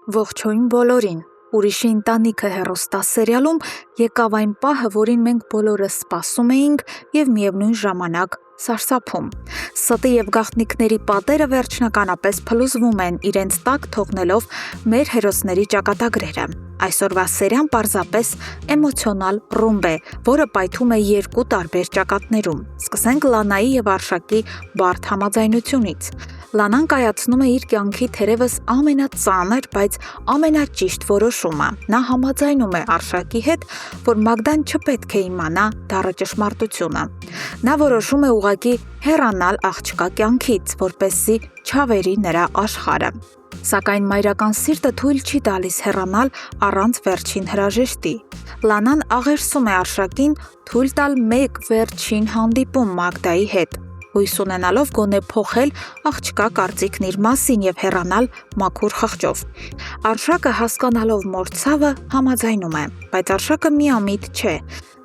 Ողջույն բոլորին։ Ուրիշի ընտանիքը հեռուստասերիալում եկավ այն պահը, որին մենք բոլորս սպասում էինք և միևնույն ժամանակ սարսափում։ Ստի և գաղտնիքների պատերը վերջնականապես փլուզվում են, իրենց տակ թողնելով մեր հերոսների ճակատագրերը։ Այսօրվա սերիան պարզապես էմոցիոնալ ռումբ է, որը պայթում է երկու տարբեր ճակատներում։ Սկսենք Լանայի և Արշակի բարդ համաձայնությունից։ Լանան կայացնում է իր կյանքի թերևս ամենածանր, բայց ամենաճիշտ որոշումը։ Նա համաձայնում է Արշակի հետ, որ Մագդան չպետք է իմանա դառը ճշմարտությունը։ Նա որոշում է ուղղակի հեռանալ աղջկա կյանքից, որպեսզի չավերի նրա աշխարհը։ Սակայն մայրական սիրտը թույլ չի տալիս հեռանալ առանց վերջին հրաժեշտի։ Լանան աղերսում է Արշակին թույլ տալ մեկ վերջին հանդիպում Մագդայի հետ, հույս ունենալով գոնե փոխել աղջկա կարծիքն իր մասին և հեռանալ մաքուր խղճով։ Արշակը հասկանալով մոր ցավը համաձայնում է, բայց Արշակը միամիտ չէ։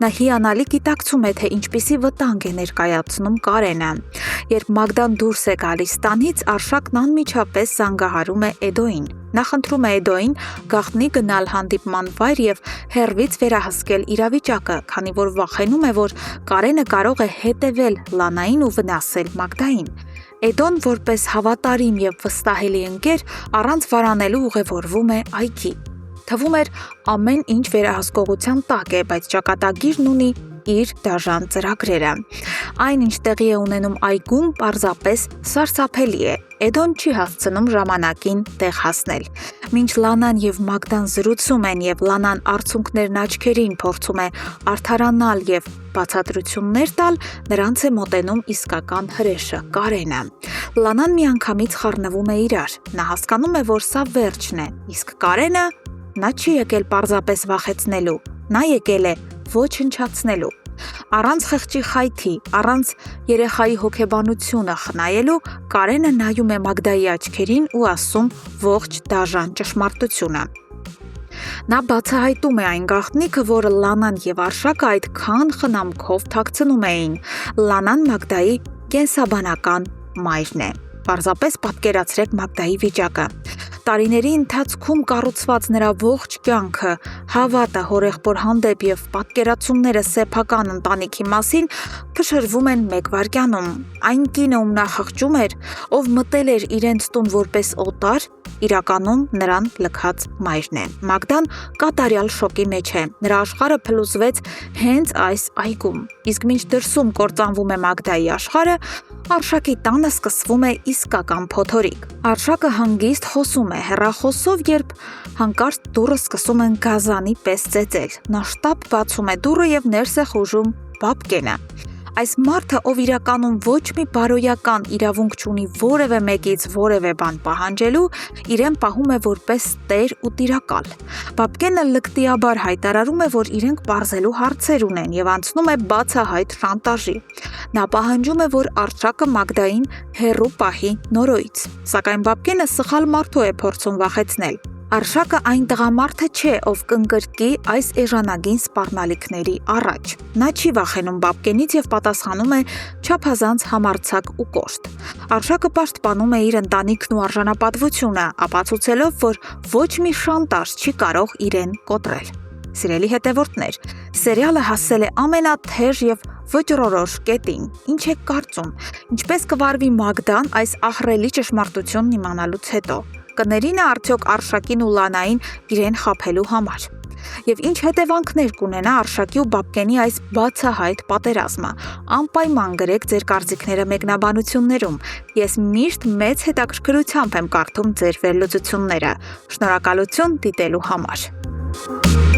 Նա հիանալի գիտակցում է, թե ինչպիսի վտանգ է ներկայացնում Կարենը։ Երբ Մագդան դուրս է գալիս տանից, Արշակն անմիջապես զանգահարում է Էդոյին։ Նա խնդրում է Էդոյին գաղտնի գնալ հանդիպման վայր և հեռվից վերահսկել իրավիճակը, քանի որ վախենում է, որ Կարենը կարող է հետևել Լանային ու վնասել Մագդային։ Էդոն որպես հավատարիմ և վստահելի ընկեր առանց վարանելու ուղևորվում է այգի։ Թվում էր ամեն ինչ վերահսկողության տակ է, բայց ճակատագիրն ունի իր դաժան ծրագրերը։ Այն, ինչ տեղի է ունենում այգում, պարզապես սարսափելի է։ Էդոն չի հասցնում ժամանակին տեղ հասնել։ Մինչ Լանան և Մագդան զրուցում են և Լանան արցունքներն աչքերին փորձում է արդարանալ և բացատրություններ տալ, նրանց է մոտենում իսկական հրեշը՝ Կարենը։ Լանան միանգամից խառնվում է իրար։ Նա հասկանում է, որ սա վերջն է, իսկ Կարենը նա չի եկել պարզապես վախեցնելու, նա եկել է ոչնչացնելու։ Առանց խղճի խայթի, առանց երեխայի հոգեբանությունը խնայելու, Կարենը նայում է Մագդայի աչքերին ու ասում ողջ դաժան ճշմարտությունը։ Նա բացահայտում է այն գաղտնիքը, որը Լանան և Արշակը այդքան խնամքով թաքցնում էին։ Լանան Մագդայի կենսաբանական մայրն է։ Պարզապես պատկերացրեք Մագդայի վիճակը։ Տարիների ընթացքում կառուցված նրա ողջ կյանքը, հավատը հորեղբոր հանդեպ և պատկերացումները սեփական ընտանիքի մասին փշրվում են մեկ վայրկյանում։ Այն կինը, ում նա խղճում էր, ով մտել էր իրենց տուն որպես օտար, իրականում նրան լքած մայրն է։ Մագդան կատարյալ շոկի մեջ է։ Նրա աշխարհը փլուզվեց հենց այս այգում։ Իսկ մինչ դրսում կործանվում է Մագդայի աշխարհը, Արշակի տանը սկսվում է իսկական փոթորիկ։ Արշակը հանգիստ խոսում է հեռախոսով, երբ հանկարծ դուռը սկսում են գազանի պես ծեծել։ Նա շտապ բացում է դուռը և ներս է խուժում Բաբկենը։ Այս մարդը, ով իրականում ոչ մի բարոյական իրավունք չունի որևէ մեկից որևէ բան պահանջելու, իրեն պահում է որպես տեր ու տիրակալ։ Բաբկենը լկտիաբար հայտարարում է, որ իրենք պարզելու հարցեր ունեն և անցնում է բացահայտ շանտաժի։ Նա պահանջում է, որ Արշակը Մագդային հեռու պահի նորոյից։ Սակայն Բաբկենը սխալ մարդու է փորձում վախեցնել։ Արշակը այն տղամարդը չէ, ով կընկրկի այս էժանագին սպառնալիքների առաջ։ Նա չի վախենում Բաբկենից և պատասխանում է չափազանց համարձակ ու կոշտ։ Արշակը պաշտպանում է իր ընտանիքն ու արժանապատվությունը, ապացուցելով, որ ոչ մի շանտաժ չի կարող իրեն կոտրել։ Սիրելի հետևորդներ, սերիալը հասել է ամենաթեժ և վճռորոշ կետին։ Ինչ եք կարծում, ինչպես կվարվի Մագդան այս ահռելի ճշմարտությունն իմանալուց հետո։ Կներինը արդյոք Արշակին ու Լանային իրեն խաբելու համար։ Եվ ինչ հետևանքներ կունենա Արշակի ու Բաբկենի այս բացահայտ պատերազմը։ Անպայման գրեք ձեր կարծիքները մեկնաբանություններում։ Ես միշտ մեծ հետաքրքրությամբ եմ կարդում ձեր վերլուծությունները։ Շնորհակալություն դիտելու համար։